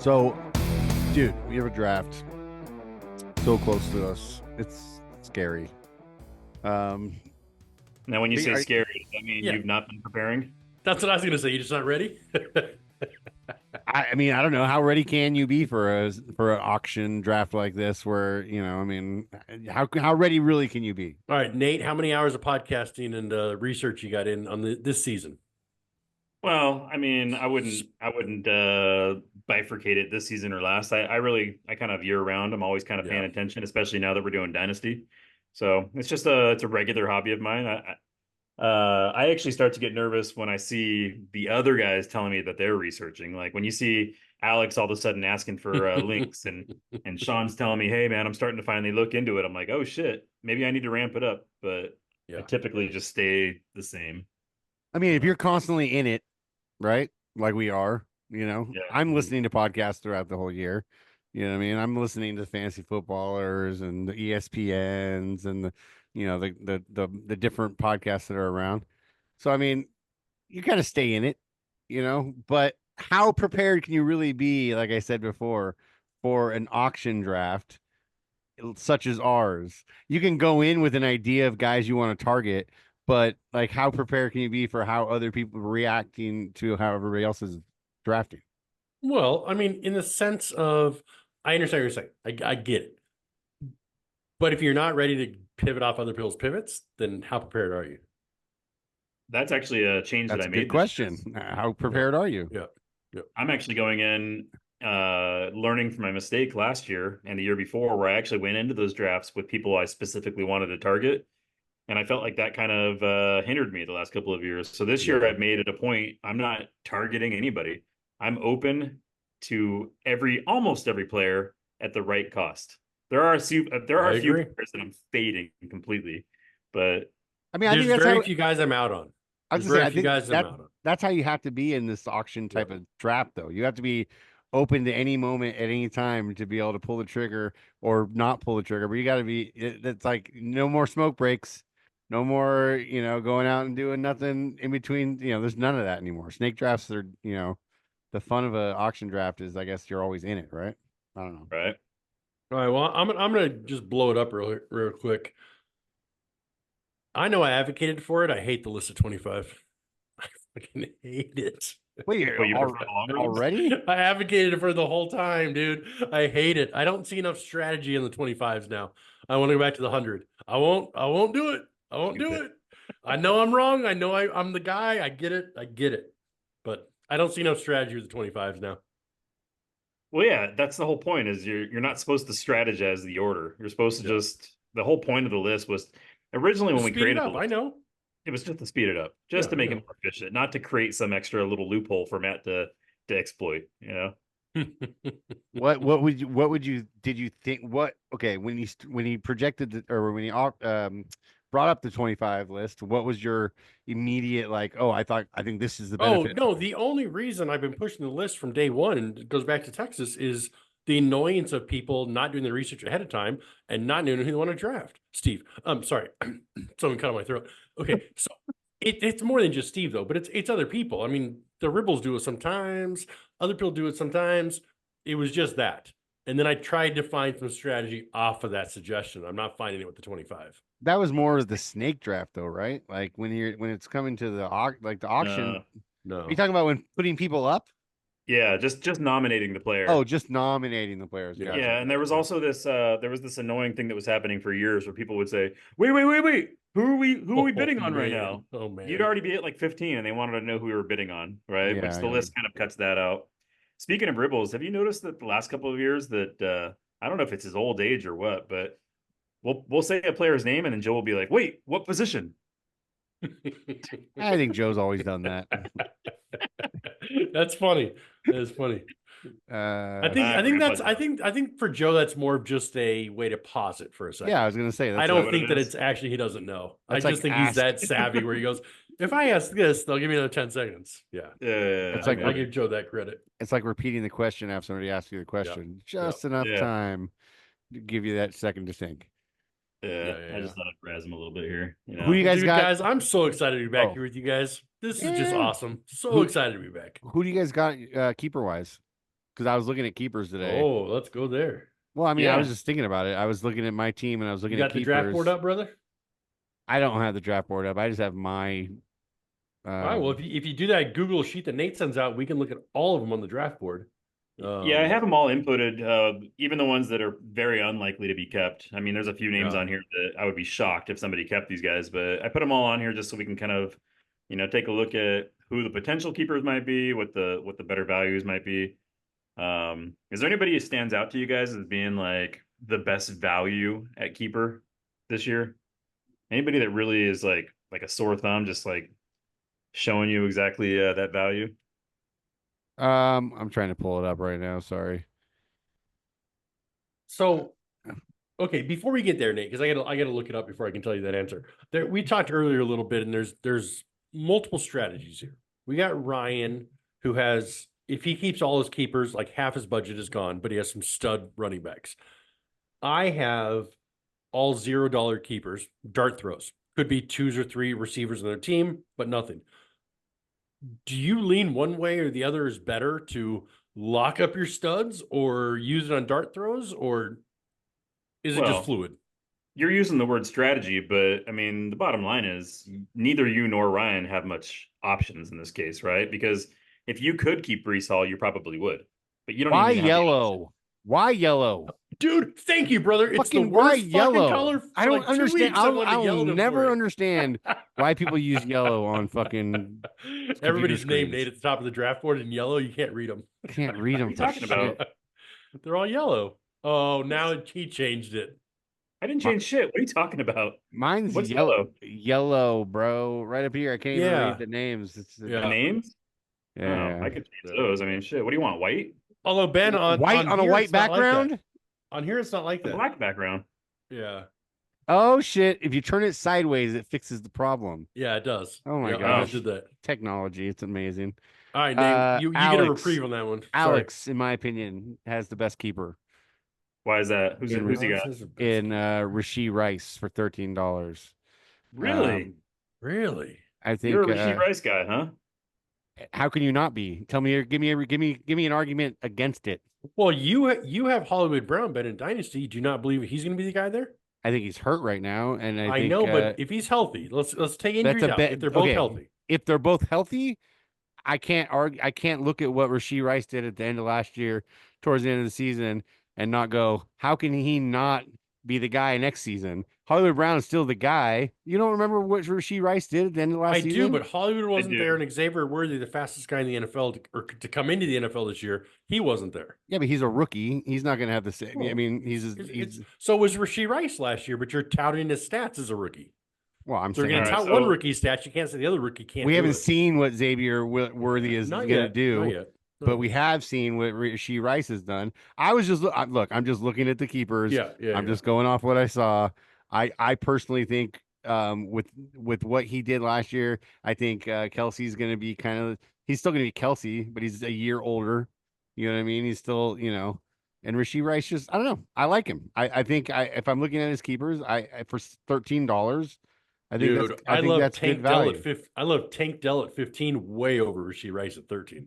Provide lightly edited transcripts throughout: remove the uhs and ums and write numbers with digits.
So, dude, we have a draft so close to us. It's scary. Um, Now, when you say are- scary, does that mean Yeah, you've not been preparing? that's what I was going to say. You're just not ready? I mean, I don't know how ready can you be for an auction draft like this, where I mean, how ready really can you be? All right, Nate, how many hours of podcasting and research you got in on this season? Well, I mean, I wouldn't bifurcate it this season or last. I kind of year round. I'm always kind of paying Yeah. attention, especially now that we're doing Dynasty. So it's a regular hobby of mine. I actually start to get nervous when I see the other guys telling me that they're researching. Like when you see Alex all of a sudden asking for links and Sean's telling me, "Hey man, I'm starting to finally look into it." I'm like, "Oh shit, maybe I need to ramp it up." But I Yeah. typically just stay the same. I mean, if Yeah. you're constantly in it, right? Like we are, Yeah. I'm listening to podcasts throughout the whole year. You know what I mean? I'm listening to fantasy footballers and the ESPNs and the different podcasts that are around. So I mean, you kind of stay in it, but how prepared can you really be, like I said before, for an auction draft such as ours? You can go in with an idea of guys you want to target, but like how prepared can you be for how other people are reacting to how everybody else is drafting? Well, I mean, in the sense of, I understand what you're saying. I get it. But if you're not ready to pivot off other people's pivots, then how prepared are you? That's actually a change that That's I a good made this year. question. How Yeah. prepared are you? Yeah. Yeah. I'm actually going in learning from my mistake last year and the year before, where I actually went into those drafts with people I specifically wanted to target. And I felt like that kind of hindered me the last couple of years. So this year Yeah. I've made it a point. I'm not targeting anybody. I'm open to almost every player at the right cost. There are I a few agree. players that I'm fading completely, but I mean, I think There's that's very how few guys I'm out on. I was There's gonna say, very I few think guys I'm out on. that's how you have to be in this auction Yeah. type of draft, though. You have to be open to any moment at any time to be able to pull the trigger or not pull the trigger. But you got to be. It's like no more smoke breaks, no more going out and doing nothing in between. There's none of that anymore. Snake drafts are the fun of an auction draft is, I guess, you're always in it, right? I don't know. right. All right. Well, I'm gonna just blow it up real quick. I know I advocated for it. I hate the list of 25. I fucking hate it. Wait, Well, you prefer the longer ones? already? I advocated for it the whole time, dude. I hate it. I don't see enough strategy in the 25s now. I want to go back to the 100. I won't do it. I won't do it. I know I'm wrong. I know I'm the guy. I get it. I get it. But I don't see enough strategy with the 25s now. Well, yeah, that's the whole point is you're not supposed to strategize the order. You're supposed to Yeah. just the whole point of the list was originally when Just we speed it created the up. I list, know. it was just to speed it up, just Yeah, to I make it know. more efficient, not to create some extra little loophole for Matt to exploit, you know? What did you think okay, when he projected or when he brought up the 25 list, what was your immediate, like, oh, I think this is the Oh, benefit? no, the only reason I've been pushing the list from day one, and it goes back to Texas, is the annoyance of people not doing the research ahead of time and not knowing who they want to draft. Steve, I'm sorry, someone cut on my throat. Okay, so it's more than just Steve though, but it's other people. I mean, the Ribbles do it sometimes, other people do it sometimes. It was just that, and then I tried to find some strategy off of that suggestion. I'm not finding it with the 25. That was more of the snake draft though, right? Like when it's coming to the auction. Uh, Are you No, talking about when putting people up? yeah, just nominating the Oh, player. just nominating the players. yeah, Gotcha. Yeah, and there was also this annoying thing that was happening for years where people would say, "Wait, who are we bidding on right man, now?" oh You'd man. already be at like 15 and they wanted to know who we were bidding on, right? Which Yeah, the yeah. list kind of cuts that out. Speaking of Ribbles, have you noticed that the last couple of years that I don't know if it's his old age or what, but we'll say a player's name and then Joe will be like, "Wait, what position?" I think Joe's always done that. That's funny. That is funny. I Uh, think I think Grandpa that's Joe. I think for Joe that's more of just a way to pause it for a second. yeah, I was gonna say I Is that's that don't what it think that is? it's actually he doesn't know. I that's like just think he's ask. that savvy where he goes, if I ask this, they'll give me another 10 seconds. Yeah. It's Yeah, like I maybe. give Joe that credit. It's like repeating the question after somebody asks you the Yeah. question. Yeah. Just enough Yeah, time to give you that second to think. yeah. Yeah. Yeah. I Yeah. just thought I'd razz him a little bit here, you Who do know. you Well, guys dude, got? guys, I'm so excited to be back Oh, here with you guys. This is just yeah. awesome. So Who excited to be back. who do you guys got keeper wise? because I was looking at keepers today. Oh, let's go there. Well, I mean, I was Yeah. just thinking about it. I was looking at my team and I was You looking at got the draft board keepers. up, brother? I don't have the draft board up. I just have my. All right. Well, Um, if you do that Google sheet that Nate sends out, we can look at all of them on the draft board. Yeah, I have them all inputted, even the ones that are very unlikely to be kept. I mean, there's a few names Yeah. on here that I would be shocked if somebody kept these guys, but I put them all on here just so we can kind of, take a look at who the potential keepers might be, what the better values might be. Is there anybody who stands out to you guys as being like the best value at keeper this year? Anybody that really is like a sore thumb, just like showing you exactly that value? I'm trying to pull it up right now. Sorry. So, okay, before we get there, Nate, because I gotta look it up before I can tell you that answer. There, we talked earlier a little bit, and there's multiple strategies here. We got Ryan, who has, if he keeps all his keepers, like half his budget is gone, but he has some stud running backs. I have all $0 keepers, dart throws. Could be 2s or 3 receivers on their team, but nothing. Do you lean one way or the other is better to lock up your studs or use it on dart throws, or is it just Well, fluid? you're using the word strategy, but I mean, the bottom line is neither you nor Ryan have much options in this case, right? Because if you could keep Brees Hall, you probably would, but you don't Why even have the option. yellow? Why yellow? Dude, thank you, brother. It's the Fucking why worst fucking yellow? color I for don't like 2 understand. weeks. I wanted to I'll yell at him for never it. understand why people use yellow on fucking computer Everybody's name, screens. Nate, at the top of the draft board in yellow. You can't read them. Can't read them What are you for talking shit. about? They're all yellow. Oh, now he changed it. I didn't Mi- change shit. What are you talking about? Mine's What's yellow, yellow? yellow, bro. Right up here. I can't even read Yeah. the names. It's The Yeah. names? Oh, yeah. I could change those. I mean, shit. What do you want? White? Although Ben White on a here, white it's not like that. background. On here, it's not like The that. black background. Yeah. Oh shit! If you turn it sideways, it fixes the problem. Yeah, it does. Oh my Yeah, I gosh! just did that. Technology, it's amazing. All right, Nate, you get a Alex, reprieve on that one. Sorry. Alex, in my opinion, has the best keeper Why is that? Who's in who's he Alex got? has the best in keeper. Rasheed Rice for $13. Really? Really? I You're think. a Rasheed Rice guy, huh? How can you not be? Tell me, give me an argument against it. Well, you have Hollywood Brown, Ben, in Dynasty. Do you not believe he's going to be the guy there? I think he's hurt right now, and I think know, but if he's healthy, let's take that's injuries a out. bet. If they're both Okay, healthy, if they're both healthy, I can't argue. I can't look at what Rasheed Rice did at the end of last year, towards the end of the season, and not go, how can he not be the guy next season? Hollywood Brown is still the guy. You don't remember what Rasheed Rice did at the end of last I season? do. But Hollywood wasn't do. there, and Xavier Worthy, the fastest guy in the NFL, to come into the NFL this year, he wasn't there. Yeah, but he's a rookie. He's not going to have the same. I Well, mean, he's. So was Rasheed Rice last year, but you're touting his stats as a rookie. Well, I'm So you're saying going to All right, tout one so- rookie stats. You can't say the other rookie can't. we do haven't it. seen what Xavier Worthy is Not going to yet. do. Not yet. But we have seen what Rasheed Rice has done. I was just look. I'm just looking at the keepers. Yeah. I'm just going off what I saw. I personally think with what he did last year, I think Kelsey's going to be kind of. He's still going to be Kelsey, but he's a year older. You know what I mean? He's still And Rasheed Rice just I don't know. I like him. I think if I'm looking at his keepers, I for $13. I think Dude, that's I think love that's Tank good Dell value. at 15. I love Tank Dell at 15, way over Rasheed Rice at 13.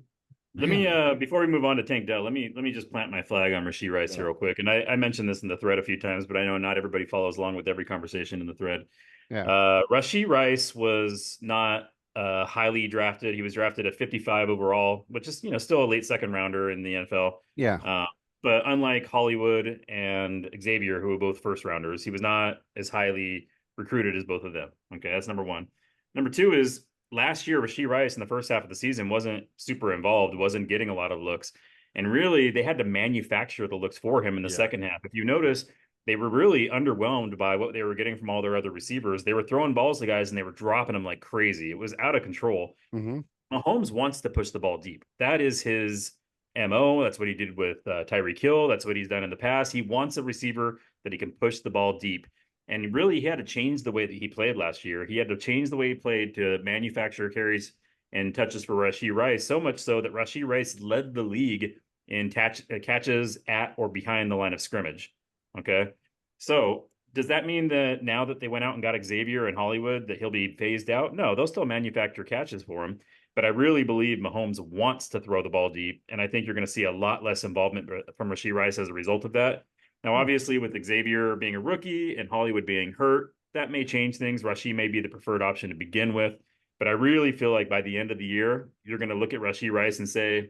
Let me before we move on to Tank Dell, let me just plant my flag on Rasheed Rice here real quick. And I mentioned this in the thread a few times, but I know not everybody follows along with every conversation in the thread. Yeah. Rasheed Rice was not highly drafted. He was drafted at 55 overall, which is still a late second rounder in the NFL. Yeah. But unlike Hollywood and Xavier, who were both first rounders, he was not as highly recruited as both of them. Okay, that's number one. Number two is last year, Rasheed Rice in the first half of the season wasn't super involved, wasn't getting a lot of looks. And really, they had to manufacture the looks for him in the second half. If you notice, they were really underwhelmed by what they were getting from all their other receivers. They were throwing balls to guys and they were dropping them like crazy. It was out of control. Mm-hmm. Mahomes wants to push the ball deep. That is his MO. That's what he did with Tyreek Hill. That's what he's done in the past. He wants a receiver that he can push the ball deep. And really, he had to change the way that he played last year. He had to change the way he played to manufacture carries and touches for Rasheed Rice, so much so that Rasheed Rice led the league in catches at or behind the line of scrimmage. Okay. So does that mean that now that they went out and got Xavier and Hollywood, that he'll be phased out? No, they'll still manufacture catches for him. but I really believe Mahomes wants to throw the ball deep, and I think you're going to see a lot less involvement from Rashee Rice as a result of that. Now, obviously, with Xavier being a rookie and Hollywood being hurt, that may change things. Rashee may be the preferred option to begin with, but I really feel like by the end of the year, you're going to look at Rashee Rice and say,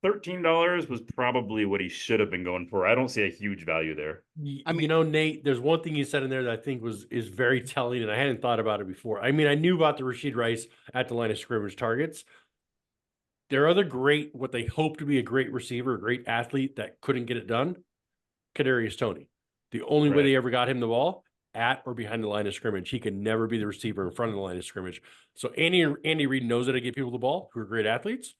$13 was probably what he should have been going for. I don't see a huge value there. I mean, you know, Nate, there's one thing you said in there that I think is very telling, and I hadn't thought about it before. I mean, I knew about the Rashee Rice at the line of scrimmage targets. Their other great, what they hope to be a great receiver, a great athlete that couldn't get it done, Kadarius Toney. The only way they ever got him the ball, at or behind the line of scrimmage. He could never be the receiver in front of the line of scrimmage. So Andy Reid knows how to get people the ball who are great athletes.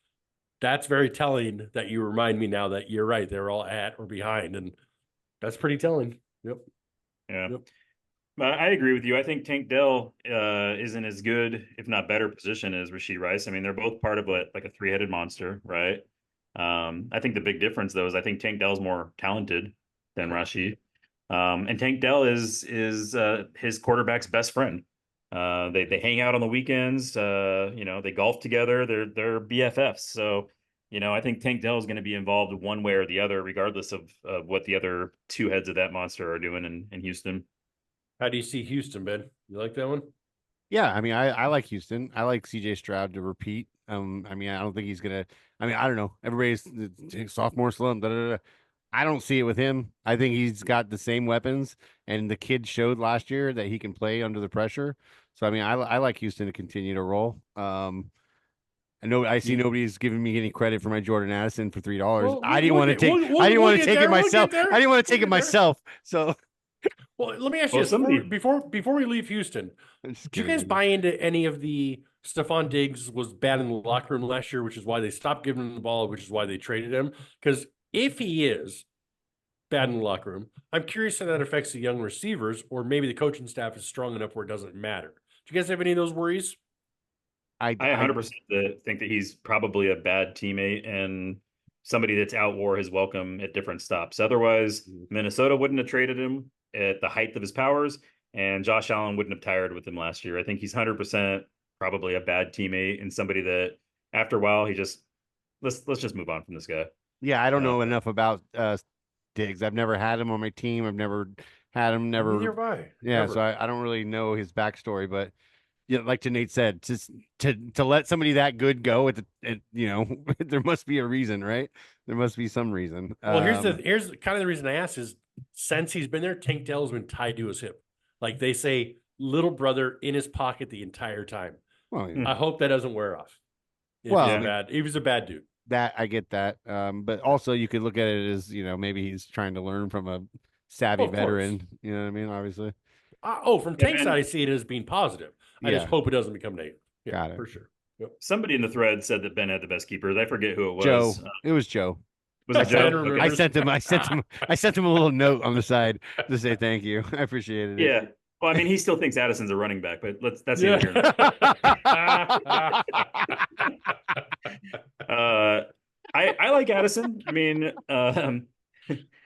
That's very telling that you remind me now that you're right. They're all at or behind, and that's pretty telling. Yep. Yeah. Yep. I agree with you. I think Tank Dell is in as good, if not better, position as Rashee Rice. I mean, they're both part of like a three-headed monster, right? I think the big difference, though, is I think Tank Dell's more talented than Rashee. And Tank Dell is his quarterback's best friend. They hang out on the weekends. They golf together. They're BFFs. So, I think Tank Dell is going to be involved one way or the other, regardless of what the other two heads of that monster are doing in Houston. How do you see Houston, Ben? You like that one? Yeah, I mean, I like Houston. I like CJ Stroud to repeat. I mean, I don't think he's gonna. I mean, I don't know. Everybody's sophomore slump. I don't see it with him. I think he's got the same weapons, and the kid showed last year that he can play under the pressure. So, I mean, I like Houston to continue to roll. I see nobody's giving me any credit for my Jordan Addison for $3. I didn't want to take. I didn't want to take it myself. I didn't want to take it myself. So. Well, let me ask you this before we leave Houston. Did you guys buy into any of the Stephon Diggs was bad in the locker room last year, which is why they stopped giving him the ball, which is why they traded him? Because if he is bad in the locker room, I'm curious how that affects the young receivers, or maybe the coaching staff is strong enough where it doesn't matter. Do you guys have any of those worries? I 100% think that he's probably a bad teammate and somebody that's outwore his welcome at different stops. Otherwise, Minnesota wouldn't have traded him at the height of his powers, and Josh Allen wouldn't have tired with him last year. I think he's 100% probably a bad teammate and somebody that after a while he just let's just move on from this guy. Yeah, I don't know enough about Diggs. I've never had him on my team. I've never had him. Never. Neither have I. Yeah, so I don't really know his backstory, but yeah, like Nate said, to let somebody that good go there must be a reason, right? There must be some reason. Well, here's kind of the reason I asked is since he's been there, Tank Dell has been tied to his hip. Like they say, little brother in his pocket the entire time. Well, yeah. I hope that doesn't wear off. He was a bad dude. That I get that. But also you could look at it as, maybe he's trying to learn from a savvy veteran. Course. You know what I mean? Obviously. From Tank's side, I see it as being positive. I just hope it doesn't become negative. Yeah, got it. For sure. Yep. Somebody in the thread said that Ben had the best keepers. I forget who it was. Joe. It was Joe. Was it Joe? Okay. I sent him a little note on the side to say thank you. I appreciated it. Yeah. Well, I mean, he still thinks Addison's a running back, but that's here. I like Addison. I mean,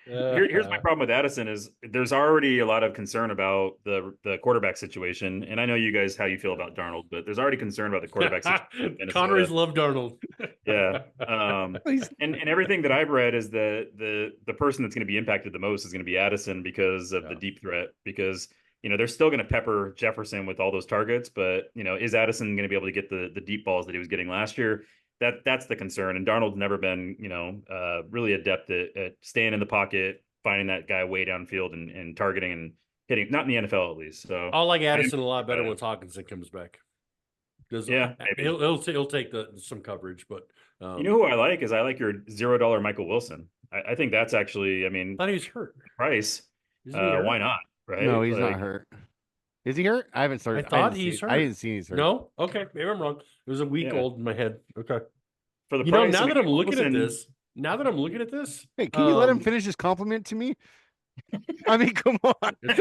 here's my problem with Addison is there's already a lot of concern about the quarterback situation, and I know you guys how you feel about Darnold, but there's already concern about the quarterback situation. Connery's love Darnold. Yeah, and everything that I've read is the person that's going to be impacted the most is going to be Addison because of the deep threat. Because they're still going to pepper Jefferson with all those targets, but is Addison going to be able to get the deep balls that he was getting last year? That's the concern. And Darnold's never been, really adept at staying in the pocket, finding that guy way downfield and targeting and hitting, not in the NFL at least. So I'll like Addison a lot better once Hawkinson comes back. Yeah, he'll take some coverage, but who I like is your $0 Michael Wilson. I think that's actually, I mean, I thought he was hurt. Price. Why not? Right? No, he's not hurt. Is he hurt? I haven't started. I thought he's hurt. I didn't see he's hurt. No? Okay. Maybe I'm wrong. It was a week old in my head. Okay. For the price, now that I'm looking at this. Hey, can you let him finish his compliment to me? I mean, come on. It's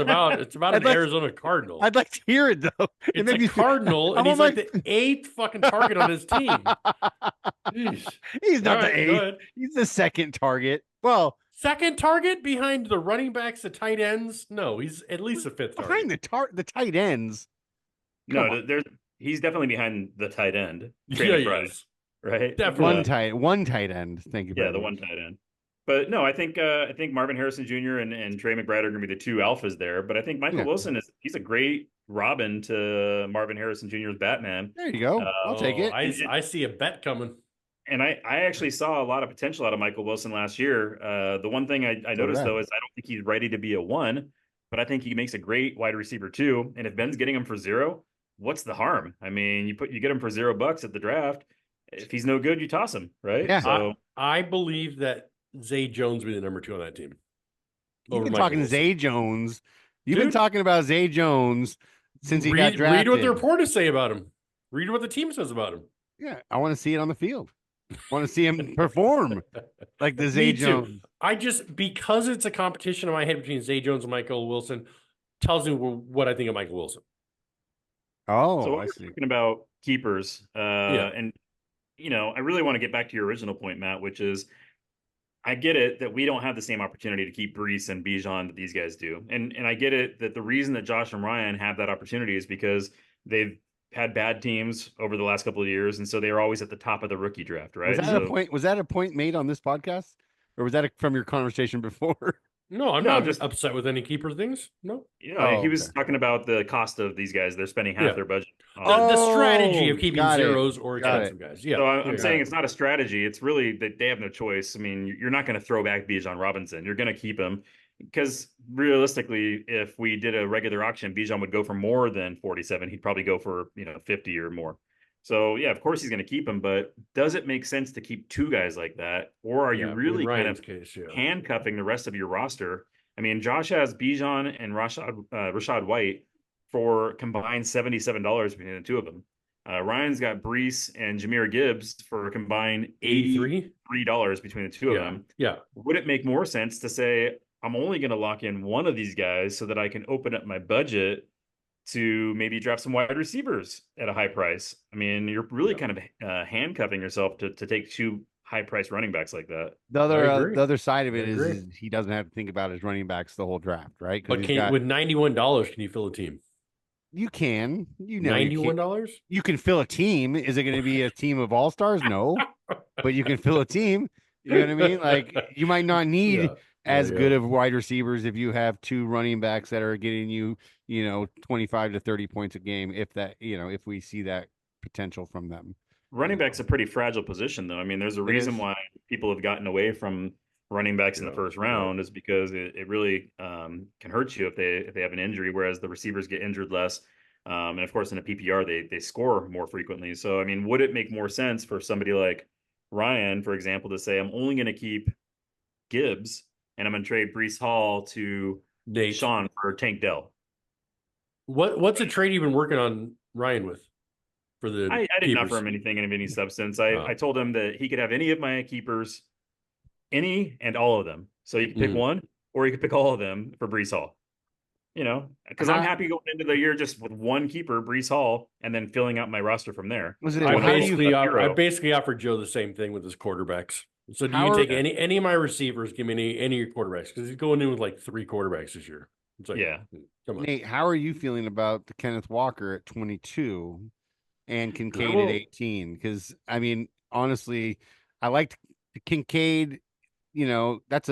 about an Arizona Cardinal. I'd like to hear it though. It's a Cardinal, and he's like the 8th fucking target on his team. Jeez. He's not the 8th. He's the 2nd target. Well, 2nd target behind the running backs, the tight ends. No, he's at least a 5th target. Behind the tight ends. No, he's definitely behind the tight end, Trey Yeah, McBride, yes, right? definitely. One tight end. Thank you Yeah, very the much. one tight end. But no, I think Marvin Harrison Jr. and Trey McBride are going to be the two alphas there. But I think Michael Yeah, Wilson he's a great Robin to Marvin Harrison Jr.'s Batman. there you go. I'll take Oh, it. I see a bet coming. And I actually saw a lot of potential out of Michael Wilson last year. The one thing I So did noticed I. though is I don't think he's ready to be a one, but I think he makes a great wide receiver too. And if Ben's getting him for zero, what's the harm? I mean, you get him for $0 at the draft. If he's no good, you toss him, right? Yeah. So I believe that Zay Jones will be the number 2 on that team You've over been Michael talking Wilson. Zay Jones. You've been Dude, talking about Zay Jones since he got read what the drafted. reporters say about him. Read what the team says about him. Yeah, I want to see it on the field. I want to see him perform like the Zay Me too. Jones. I just, because it's a competition in my head between Zay Jones and Michael Wilson, tells me what I think of Michael Wilson. Oh, what I we're see. talking about keepers, Yeah. and I really want to get back to your original point, Matt, which is I get it that we don't have the same opportunity to keep Brees and Bijan that these guys do. And I get it that the reason that Josh and Ryan have that opportunity is because they've had bad teams over the last couple of years. And so they were always at the top of the rookie draft, Was right? that a So point? Was that a point made on this podcast, or was that from your conversation before? No, I'm no, not just upset with any keeper things. No. he Oh, was okay. talking about the cost of these guys. They're spending half Yeah. their budget on. The strategy Oh, of keeping got it. zeros or Got it. expensive guys. Yeah. So Yeah. I'm Got saying it. it's not a strategy. It's really that they have no choice. I mean, you're not going to throw back Bijan Robinson. You're going to keep him because realistically, if we did a regular auction, Bijan would go for more than 47. He'd probably go for 50 or more. So yeah, of course he's going to keep him. But does it make sense to keep two guys like that, or are you Yeah. In really kind Ryan's of case, yeah. handcuffing the rest of your roster? I mean, Josh has Bijan and Rashad White for combined $77 between the two of them. Ryan's got Brees and Jahmyr Gibbs for a combined 83. $83 between the two of Yeah. them. Yeah. Would it make more sense to say, I'm only going to lock in one of these guys so that I can open up my budget to maybe draft some wide receivers at a high price? I mean, you're really kind of handcuffing yourself to take two high price running backs like that. agree. The other side of I it agree. is he doesn't have to think about his running backs the whole draft, right? Because But he's got. with $91, can you fill a team? You can, $91? you can fill a team. Is it going to be a team of all stars? No, but you can fill a team. You know what I mean? Like you might not need as good of wide receivers if you have two running backs that are getting you, 25 to 30 points a game. If that, if we see that potential from them. Running back's a pretty fragile position, though. I mean, there's a reason why people have gotten away from running backs in the first round is because it really can hurt you if they have an injury, whereas the receivers get injured less. And of course, in a PPR, they score more frequently. So, I mean, would it make more sense for somebody like Ryan, for example, to say, I'm only going to keep Gibbs and I'm going to trade Brees Hall to Nate, Sean for Tank Dell? what's a trade you've been working on Ryan with for the I didn't keepers? offer him anything of any substance. I told him that he could have any of my keepers, any and all of them. So he could pick one, or he could pick all of them for Brees Hall. Because I'm happy going into the year just with one keeper, Brees Hall, and then filling out my roster from there. I basically offered Joe the same thing with his quarterbacks. So do you take any of my receivers? Give me any of your quarterbacks because he's going in with like 3 quarterbacks this year. It's like, come on. Nate, how are you feeling about the Kenneth Walker at 22 and Kincaid at 18? Because I mean, honestly, I liked Kincaid. That's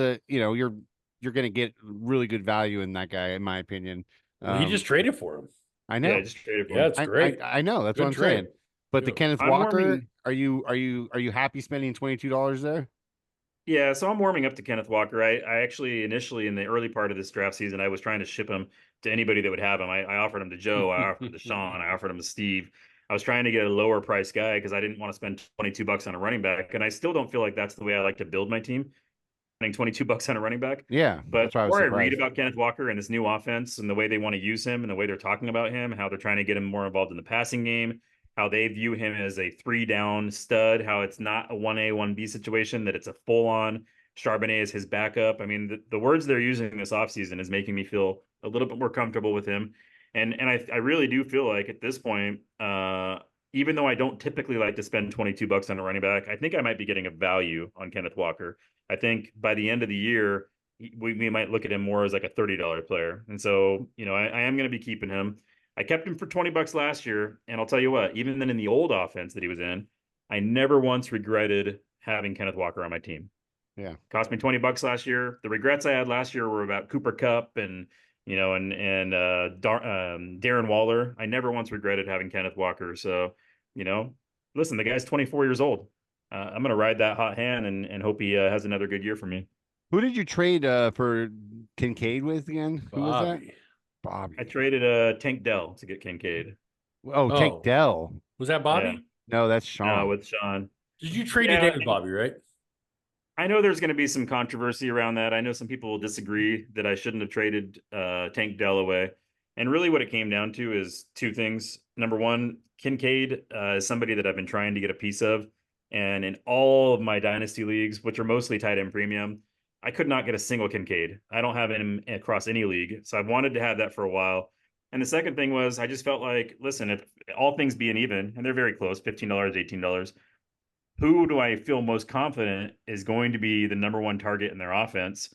you're going to get really good value in that guy, in my opinion. Well, he just traded for him. I know. Yeah, I just traded for him. Yeah, it's great. I know. That's what I'm saying. But the Kenneth Walker, are you happy spending $22 there? Yeah, so I'm warming up to Kenneth Walker. I actually initially in the early part of this draft season, I was trying to ship him to anybody that would have him. I offered him to Joe, I offered him to Sean, I offered him to Steve. I was trying to get a lower price guy because I didn't want to spend $22 on a running back, and I still don't feel like that's the way I like to build my team. Spending $22 on a running back. Yeah, but the more I read about Kenneth Walker and this new offense and the way they want to use him and the way they're talking about him, how they're trying to get him more involved in the passing game, how they view him as a 3-down stud, how it's not a 1A, 1B situation, that it's a full-on Charbonnet is his backup. I mean, the words they're using this offseason is making me feel a little bit more comfortable with him. And I really do feel like at this point, even though I don't typically like to spend $22 on a running back, I think I might be getting a value on Kenneth Walker. I think by the end of the year, we might look at him more as like a $30 player. And so, I am going to be keeping him. I kept him for $20 last year, and I'll tell you what, even then in the old offense that he was in, I never once regretted having Kenneth Walker on my team. Yeah. Cost me $20 last year. The regrets I had last year were about Cooper Kupp and Darren Waller. I never once regretted having Kenneth Walker. So, listen, the guy's 24 years old. I'm gonna ride that hot hand and hope he has another good year for me. Who did you trade for Kincaid with again? Who was that? Bobby. I traded Tank Dell to get Kincaid. Oh, Tank Dell. Was that Bobby? Yeah. No, that's Sean. With Sean. Did you trade Yeah, today with Bobby, right? I know there's going to be some controversy around that. I know some people will disagree that I shouldn't have traded Tank Dell away. And really what it came down to is two things. Number one, Kincaid is somebody that I've been trying to get a piece of. And in all of my dynasty leagues, which are mostly tight end premium, I could not get a single Kincaid. I don't have him across any league. So I've wanted to have that for a while. And the second thing was I just felt like, listen, if all things being even, and they're very close, $15, $18, who do I feel most confident is going to be the number one target in their offense?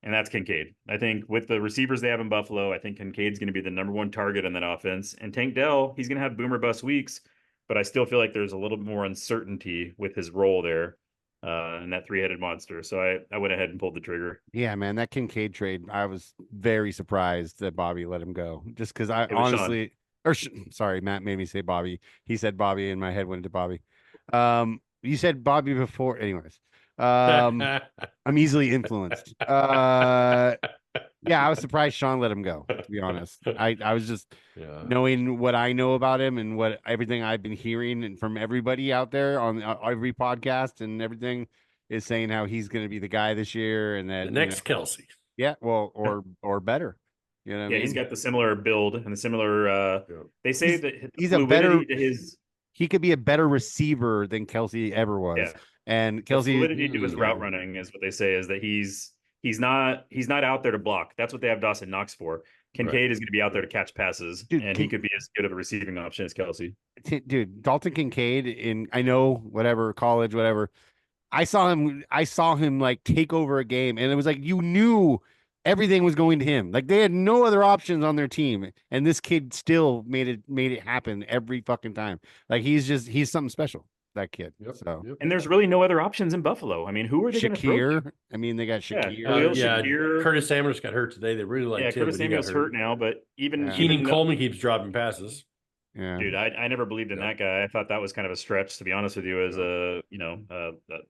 And that's Kincaid. I think with the receivers they have in Buffalo, I think Kincaid's going to be the number one target in that offense. And Tank Dell, he's going to have boomer bust weeks, but I still feel like there's a little bit more uncertainty with his role there in that three-headed monster. So I went ahead and pulled the trigger. Yeah, man, that Kincaid trade, I was very surprised that Bobby let him go. Just because I It was Sean. honestly, sorry, Matt made me say Bobby. He said Bobby, and my head went to Bobby. You said Bobby before, anyways. I'm easily influenced. Yeah, I was surprised Sean let him go, to be honest. I was just knowing what I know about him and what everything I've been hearing and from everybody out there on every podcast and everything is saying how he's going to be the guy this year and that the next Kelsey. Yeah, well, or better. You know what I mean? He's got the similar build and the similar they say that he's a better to his he could be a better receiver than Kelsey ever was. Yeah. And Kelsey fluidity to his route running is what they say is that he's not out there to block. That's what they have Dawson Knox for. Kincaid is going to be out there to catch passes, Dude, and he could be as good of a receiving option as Kelsey. Dude, Dalton Kincaid I know whatever college, whatever. I saw him like take over a game, and it was like you knew everything was going to him. Like they had no other options on their team, and this kid still made it happen every fucking time. Like he's something special. That kid. Yep, so and there's really no other options in Buffalo. I mean, who are they going to throw? I mean, they got Shakir. Shakir. Curtis Samuels got hurt today. They really liked him. Curtis Samuels hurt now, but even Keenan Coleman keeps dropping passes. Yeah, dude, I never believed in that guy. I thought that was kind of a stretch, to be honest with you, as a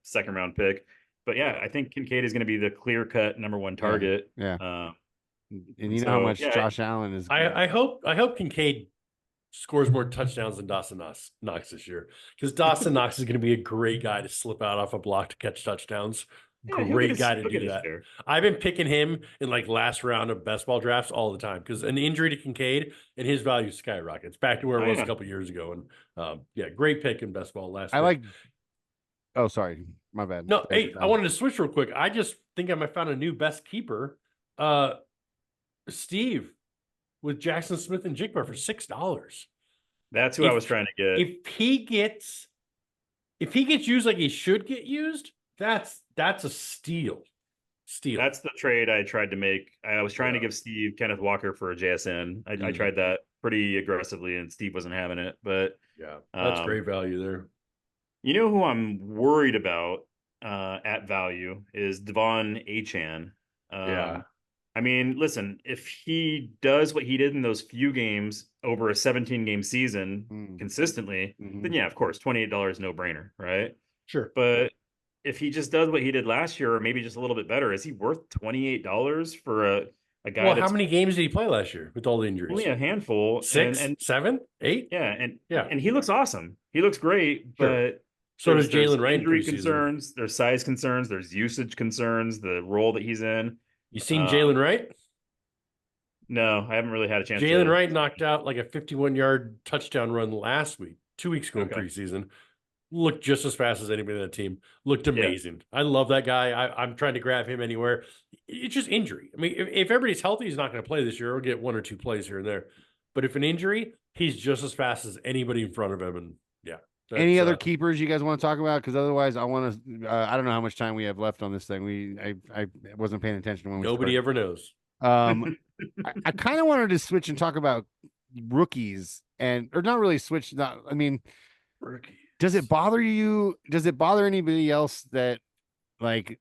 second round pick. But yeah, I think Kincaid is going to be the clear cut number one target. Yeah. And you know how much Josh Allen is. I hope Kincaid scores more touchdowns than Dawson Knox this year, because Dawson Knox is going to be a great guy to slip out off a block to catch touchdowns. Great guy to do that. I've been picking him in like last round of best ball drafts all the time because an injury to Kincaid and his value skyrockets back to where it was a couple years ago. And great pick in best ball last. Oh, sorry, my bad. No, hey, I wanted to switch real quick. I just think I might found a new best keeper. Steve with Jackson Smith and Jigba for $6. That's who I was trying to get. If he gets used like he should get used, that's a steal. That's the trade I tried to make. I was trying to give Steve Kenneth Walker for a JSN. I tried that pretty aggressively, and Steve wasn't having it. But that's great value there. You know who I'm worried about at value is Devon Achane. I mean, listen, if he does what he did in those few games over a 17-game season consistently, then of course, $28 no brainer, right? Sure. But if he just does what he did last year, or maybe just a little bit better, is he worth $28 for a guy? Well, how many games did he play last year with all the injuries? Only a handful. 6, 7, 8? Yeah, and he looks awesome. He looks great, but so does Jalen Wright. Injury concerns, there's size concerns, there's usage concerns, the role that he's in. You seen Jalen Wright? No, I haven't really had a chance. Jalen Wright knocked out like a 51-yard touchdown run last week, 2 weeks ago in preseason. Looked just as fast as anybody on that team. Looked amazing. I love that guy. I'm trying to grab him anywhere. It's just injury. I mean, if everybody's healthy, he's not going to play this year. He'll get 1 or 2 plays here and there. But if an injury, he's just as fast as anybody in front of him. And any other keepers you guys want to talk about? Because otherwise, I want to. I don't know how much time we have left on this thing. I wasn't paying attention when nobody ever knows. I kind of wanted to switch and talk about rookies or not really switch. I mean, Rookies. does it bother you? Does it bother anybody else that like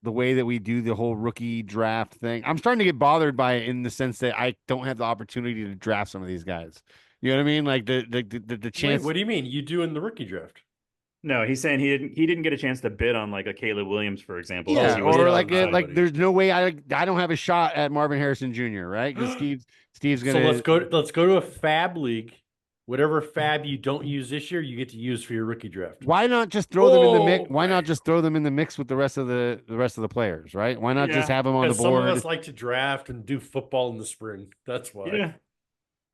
the way that we do the whole rookie draft thing? I'm starting to get bothered by it in the sense that I don't have the opportunity to draft some of these guys. You know what I mean? Like the Wait, chance. what do you mean? You do in the rookie draft? No, he's saying he didn't get a chance to bid on like a Caleb Williams, for example, because Yeah, he Oh, was or bid like on like somebody. there's no way I don't have a shot at Marvin Harrison Jr. Right? Because Steve's So gonna. let's go to a fab league. Whatever fab you don't use this year, you get to use for your rookie draft. Why not just throw them in the mix? Oh, Why man. not just throw them in the mix with the rest of the players? Right? Why not just yeah, have them on the Because some of board? us like to draft and do football in the spring. That's why. yeah.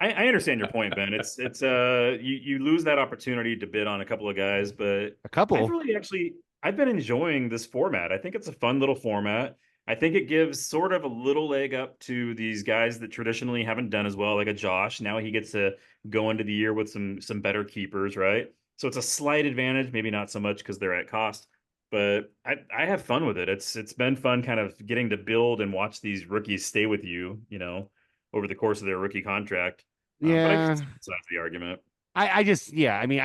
I understand your point, Ben. It's you lose that opportunity to bid on a couple of guys, but A I've couple. really actually I've been enjoying this format. I think it's a fun little format. I think it gives sort of a little leg up to these guys that traditionally haven't done as well, like a Josh. Now he gets to go into the year with some better keepers, right? So it's a slight advantage, maybe not so much because they're at cost, but I have fun with it. It's been fun kind of getting to build and watch these rookies stay with you, over the course of their rookie contract. But I can Yeah. see both sides of the argument. I just, yeah, I mean,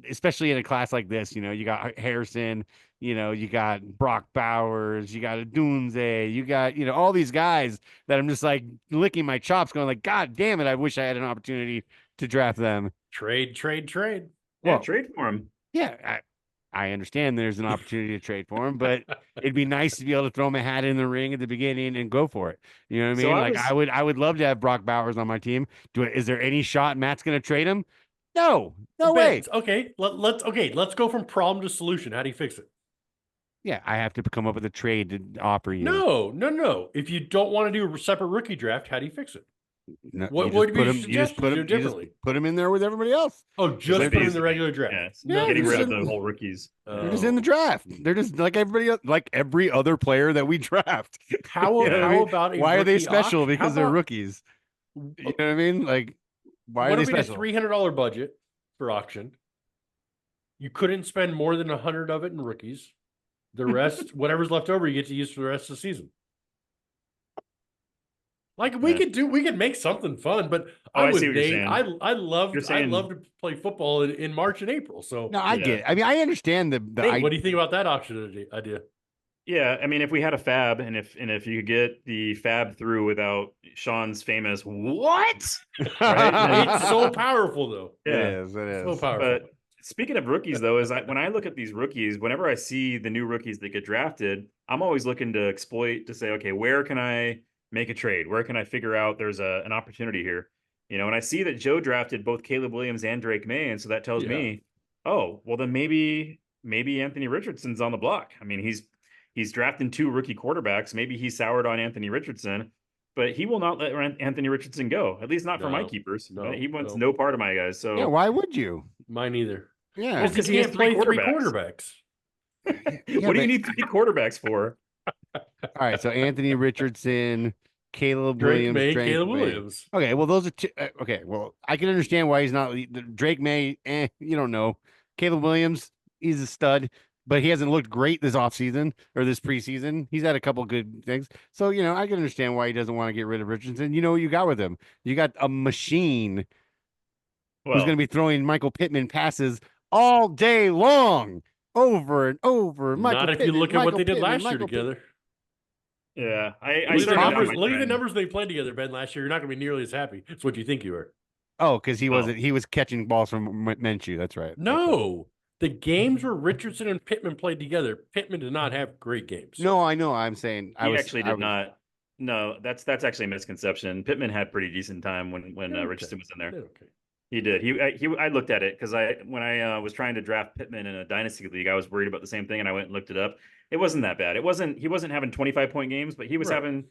especially in a class like this, you got Harrison, you got Brock Bowers, you got Dunze, you got, all these guys that I'm just like licking my chops going like, God damn it, I wish I had an opportunity to draft them. Trade, trade, trade. Yeah, Well, trade for him. yeah, I understand there's an opportunity to trade for him, but it'd be nice to be able to throw my hat in the ring at the beginning and go for it. You know what I So mean? I Like was I would love to have Brock Bowers on my team. Is there any shot Matt's going to trade him? No, no Ben, way. let's go from problem to solution. How do you fix it? Yeah, I have to come up with a trade to offer you. No. If you don't want to do a separate rookie draft, how do you fix it? No, What would be your you just suggestion put to do him, you just differently? put him in there with everybody else. Oh, so just put him in the basically, regular draft. yeah, Yeah, getting they're rid just of the in, whole rookies. they're just in the draft. They're just like like every other player that we draft. How You know what I how mean? about a Why are they rookie special? auction? How Because they're about rookies. You know what I mean? Like, why are what they if we did special? $300 budget for auction? You couldn't spend more than 100 of it in rookies. The rest, whatever's left over, you get to use for the rest of the season. Like we could make something fun, but Oh, I'm I see with what you're Nate. saying. I You're love saying, to play football in March and April. So No, I yeah, get it. I mean, I understand Nate, what do you think about that auction idea? yeah. I mean, if we had a fab, and if you could get the fab through without Sean's famous what, right? It's Then so powerful, though. It yeah. is. It So is. powerful. But speaking of rookies, though, when I look at these rookies, whenever I see the new rookies that get drafted, I'm always looking to exploit to say, okay, where can I make a trade? Where can I figure out there's an opportunity here? And I see that Joe drafted both Caleb Williams and Drake May, and so that tells Yeah. me, oh, well then maybe Anthony Richardson's on the block. I mean, he's drafting two rookie quarterbacks. Maybe he soured on Anthony Richardson, but he will not let Anthony Richardson go. At least not for my No, keepers. no, He wants no. no part of my guys. Yeah, So why would you? Mine either. Yeah. Well, Because he 'cause he has can't three play three quarterbacks. quarterbacks. Yeah, What do you but need three quarterbacks for? all right. So Anthony Richardson, Caleb Drake Williams, May, Drake Caleb May. Williams. Okay, well, those are two. Okay, well, I can understand why he's not Drake May. You don't know. Caleb Williams, he's a stud, but he hasn't looked great this offseason or this preseason. He's had a couple good things. So, I can understand why he doesn't want to get rid of Richardson. You know what you got with him? You got a machine who's going to Well, be throwing Michael Pittman passes all day long, over and over. Not if you look at what they did last year Michael Pittman. together. yeah, I He's Look at the started down numbers. my Look at the trend. numbers they played together, Ben. Last year, you're not going to be nearly as happy. It's what you think you are. Oh, because he Oh. wasn't. He was catching balls from Minshew. That's right. No, the games where Richardson and Pittman played together, Pittman did not have great games. No, I know. I'm saying He actually did not. No, that's actually a misconception. Pittman had pretty decent time when Okay. Richardson was in there. Okay. He did. I looked at it because when I was trying to draft Pittman in a dynasty league, I was worried about the same thing, and I went and looked it up. It wasn't that bad. He wasn't having 25-point games, but he was Right. having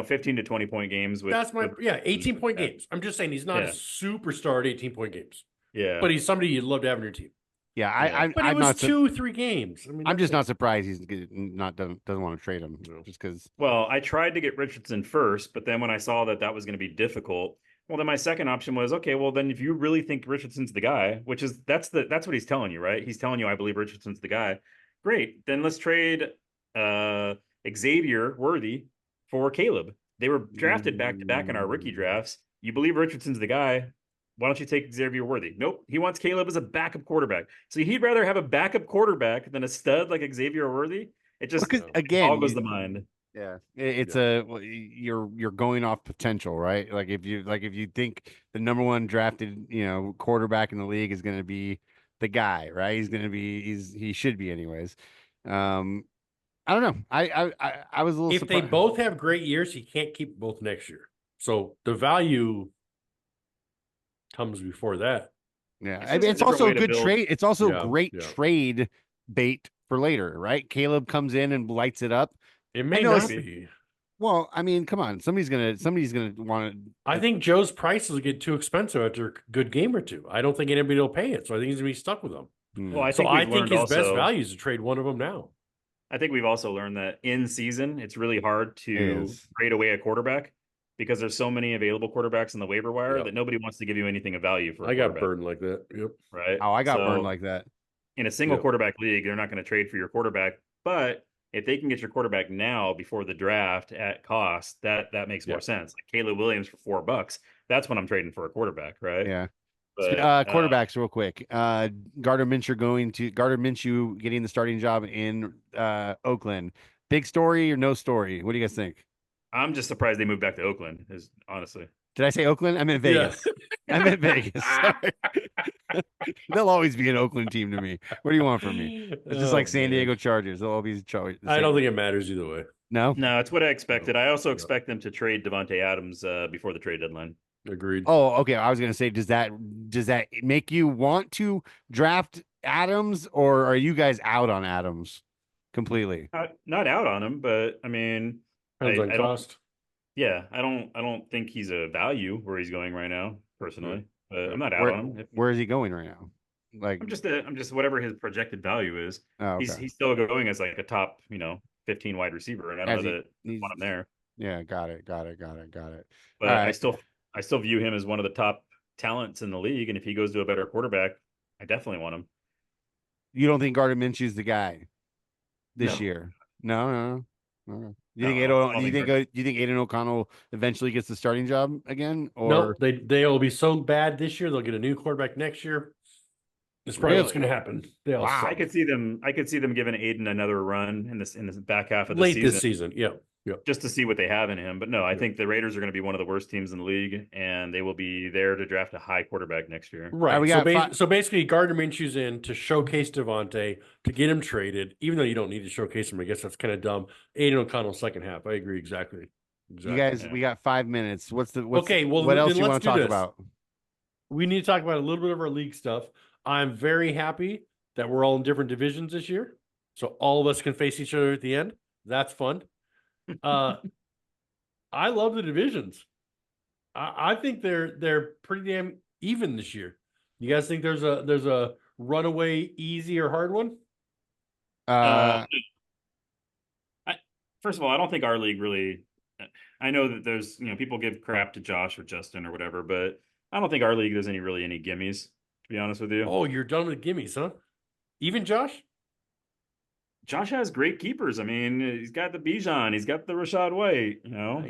15 to 20-point games with. That's my 18-point yeah. games. I'm just saying he's not a superstar at 18-point games, Yeah, but he's somebody you'd love to have on your team. Yeah, But it I'm was not. 2-3 games. I mean, I'm just not that's surprised he's not doesn't want to trade him just because. Well, I tried to get Richardson first, but then when I saw that was going to be difficult, well, then my second option was, okay, well, then if you really think Richardson's the guy, which is that's what he's telling you, right? He's telling you, I believe Richardson's the guy. Great, then let's trade Xavier Worthy for Caleb. They were drafted back to back in our rookie drafts. You believe Richardson's the guy? why don't you take Xavier Worthy? Nope. He wants Caleb as a backup quarterback. So he'd rather have a backup quarterback than a stud like Xavier Worthy. It just Because it again, boggles the mind. yeah, it's a you're going off potential, right? Like if you think the number one drafted quarterback in the league is going to be the guy, right? He's going to be he should be anyways. Um, I don't know. I was a little If they surprised. both have great years, he can't keep both next year. So the value comes before that. Yeah, It's I just mean a it's different also way a to good build. trade. It's also Yeah, great yeah. trade bait for later, right? Caleb comes in and lights it up. It I may know not it's be. well. I mean, come on. Somebody's gonna want to. I think Joe's prices will get too expensive after a good game or two. I don't think anybody will pay it. So I think he's going to be stuck with them. Well, I So think I we've think learned his best also. value is to trade one of them now. I think we've also learned that in season, it's really hard to Is trade away a quarterback because there's so many available quarterbacks in the waiver wire Yep. that nobody wants to give you anything of value for a I got quarterback, burned like that. Yep. right? I got burned So like that. in a single Yep. quarterback league, they're not going to trade for your quarterback. But if they can get your quarterback now before the draft at cost, that makes more Yep. sense. Like Caleb Williams for $4, that's when I'm trading for a quarterback, right? Yeah. But Quarterbacks, real quick. Gardner Minshew getting the starting job in Oakland. Big story or no story? What do you guys think? I'm just surprised they moved back to Oakland. Is honestly. Did I say Oakland? I meant Yeah. Vegas. I meant Vegas. Sorry. They'll always be an Oakland team to me. What do you want from me? It's just Oh, like San man. Diego Chargers. They'll all be Chargers. I don't think it matters either way. No. No, it's what I expected. No. I also Yeah. expect them to trade Devontae Adams before the trade deadline. Agreed. Oh, okay. I was gonna say, does that make you want to draft Adams, or are you guys out on Adams completely? Not out on him, but I mean, Depends on I don't. cost. Yeah, I don't think he's a value where he's going right now, personally. But Yeah. I'm not out on him. Where is he going right now? Like, I'm just whatever his projected value is. oh, He's okay. he's still going as like a top 15 wide receiver, and I don't As know he, that I he's, want him there. yeah, got it. All But right. I still view him as one of the top talents in the league, and if he goes to a better quarterback, I definitely want him. You don't think Gardner Minshew's the guy this No. year? No. Do you No, think I don't think do you think Aiden O'Connell eventually gets the starting job again? No, Or they'll be so bad this year. They'll get a new quarterback next year. That's probably what's Really? going to happen. They all Wow. suck. I could see them giving Aiden another run in this back half of the Late season. this season. Yeah. Just to see what they have in him. But no, I Yeah. think the Raiders are going to be one of the worst teams in the league, and they will be there to draft a high quarterback next year. Right. we got So basically, Gardner Minshew's in to showcase Devontae, to get him traded, even though you don't need to showcase him. I guess that's kind of dumb. Aiden O'Connell, second half. I agree exactly. You guys, Yeah. we got 5 minutes. Okay, well, what else then you let's want to do talk this. about? We need to talk about a little bit of our league stuff. I'm very happy that we're all in different divisions this year. So all of us can face each other at the end. That's fun. I love the divisions. I think they're pretty damn even this year. You guys think there's a runaway easy or hard one? First of all, I don't think our league really. I know that there's people give crap to Josh or Justin or whatever, but I don't think our league there's any gimmies. To be honest with you. Oh, you're done with gimmies, huh? Even Josh? Josh has great keepers. I mean, he's got the Bijan, he's got the Rashad White. I know.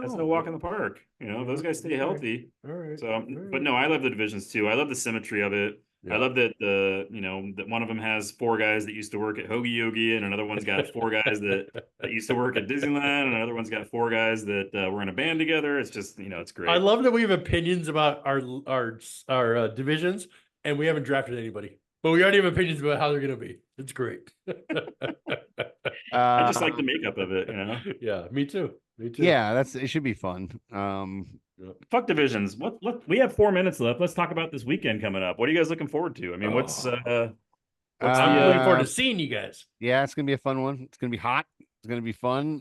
That's no walk in the park. Those guys stay healthy. All right. So, but no, I love the divisions too. I love the symmetry of it. Yeah. I love that that one of them has 4 guys that used to work at Hoagie Yogi, and another one's got 4 guys that used to work at Disneyland, and another one's got 4 guys that were in a band together. It's just it's great. I love that we have opinions about our divisions, and we haven't drafted anybody, but we already have opinions about how they're going to be. It's great. I just like the makeup of it. Yeah, me too. Yeah, it should be fun. Fuck divisions. What we have 4 minutes left. Let's talk about this weekend coming up. What are you guys looking forward to? I mean, I'm looking forward to seeing you guys. Yeah, it's gonna be a fun one. It's gonna be hot. It's gonna be fun.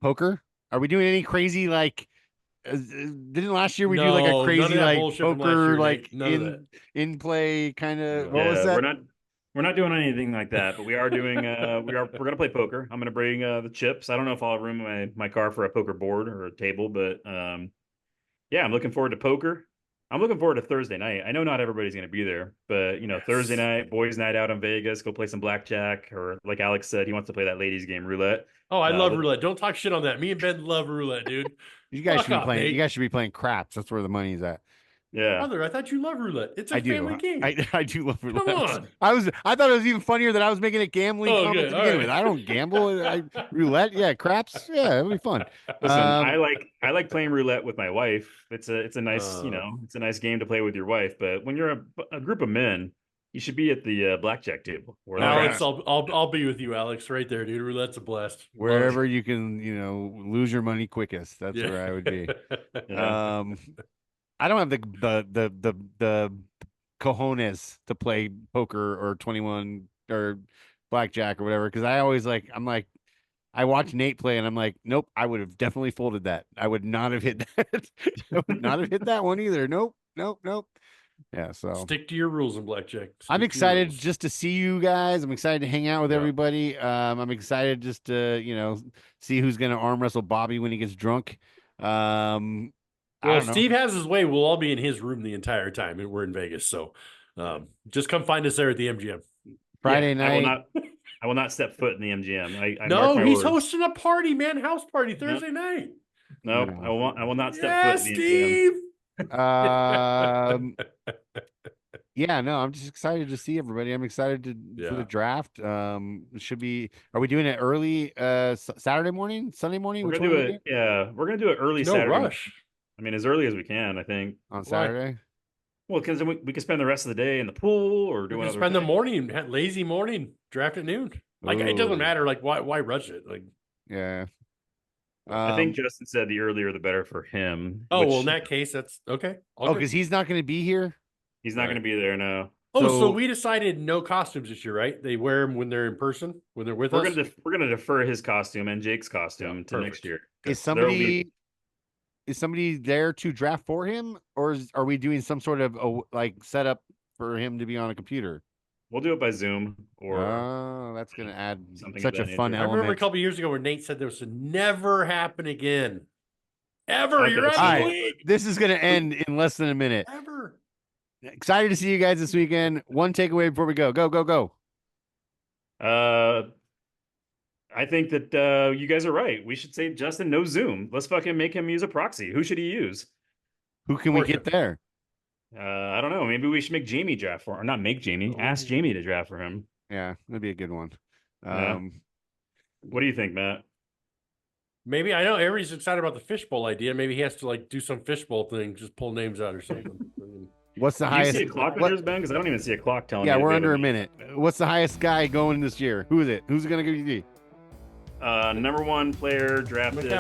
Poker. Are we doing any crazy like? Didn't last year we do like a crazy like poker like in play kind of? What was that? We're not doing anything like that, but we are doing. We're gonna play poker. I'm gonna bring the chips. I don't know if I'll have room in my car for a poker board or a table, but yeah, I'm looking forward to poker. I'm looking forward to Thursday night. I know not everybody's going to be there, but Thursday night, boys' night out in Vegas, go play some blackjack, or like Alex said, he wants to play that ladies' game, roulette. Oh, I love roulette. Don't talk shit on that. Me and Ben love roulette, dude. You guys Fuck should be off, playing. Nate. You guys should be playing craps. That's where the money's at. Yeah. Brother, I thought you love roulette. It's a I do. family game. I do love roulette. on. I thought it was even funnier that I was making a gambling Oh, comment good. to All begin right. with. I don't gamble. Roulette, yeah, craps, yeah, it'll be fun. Listen, I like playing roulette with my wife. It's a nice it's a nice game to play with your wife. But when you're a group of men, you should be at the blackjack table. Alex, I'll be with you, Alex, right there, dude. Roulette's a blast. Wherever you can, lose your money quickest. That's where I would be. Yeah. I don't have the cojones to play poker or 21 or blackjack or whatever, because I always I watch Nate play and I'm like, nope, I would have definitely folded that. I would not have hit that. I would not have hit that one either. Nope. Yeah, so stick to your rules in blackjack. I'm excited just to see you guys. I'm excited to hang out with everybody. I'm excited just to, see who's gonna arm wrestle Bobby when he gets drunk. Well, if Steve has his way, we'll all be in his room the entire time, and we're in Vegas. So just come find us there at the MGM. Friday night. I will not step foot in the MGM. No, he's hosting a party, man. House party Thursday night. No, I will not step foot in the MGM. Yeah, no, I'm just excited to see everybody. I'm excited for the draft. Should be. Are we doing it early? Saturday morning, Sunday morning? We're gonna do it. Yeah, we're gonna do it early. No Saturday. rush. I mean, as early as we can. I think on Saturday. Well, because we can spend the rest of the day in the pool or do spend the morning, lazy morning, draft at noon. Like it doesn't matter. Like why rush it? Like yeah. I think Justin said the earlier the better for him. Oh, well, in that case, that's okay. Because he's not going to be here. He's not going to be there now. Oh, so we decided no costumes this year, right? They wear them when they're in person, when they're with us. We're gonna defer his costume and Jake's costume to next year. Is somebody there to draft for him, or are we doing some sort of setup for him to be on a computer? We'll do it by Zoom. Or that's going to add something such a fun element. I remember a couple of years ago where Nate said this would never happen again. Ever. You're out of the league. This is going to end in less than a minute. Ever. Excited to see you guys this weekend. One takeaway before we go. Go. I think that you guys are right. We should say, Justin, no Zoom. Let's fucking make him use a proxy. Who should he use? Who can we get there? I don't know. Maybe we should make Jamie draft for him. Or not make Jamie. Ask Jamie to draft for him. Yeah, that'd be a good one. What do you think, Matt? Maybe I know everybody's excited about the fishbowl idea. Maybe he has to do some fishbowl thing, just pull names out or something. What's the highest? Do you see a clock on yours, Ben? Because I don't even see a clock telling me. Yeah, we're under a minute. What's the highest guy going this year? Who is it? Who's it going to be? Number one player drafted.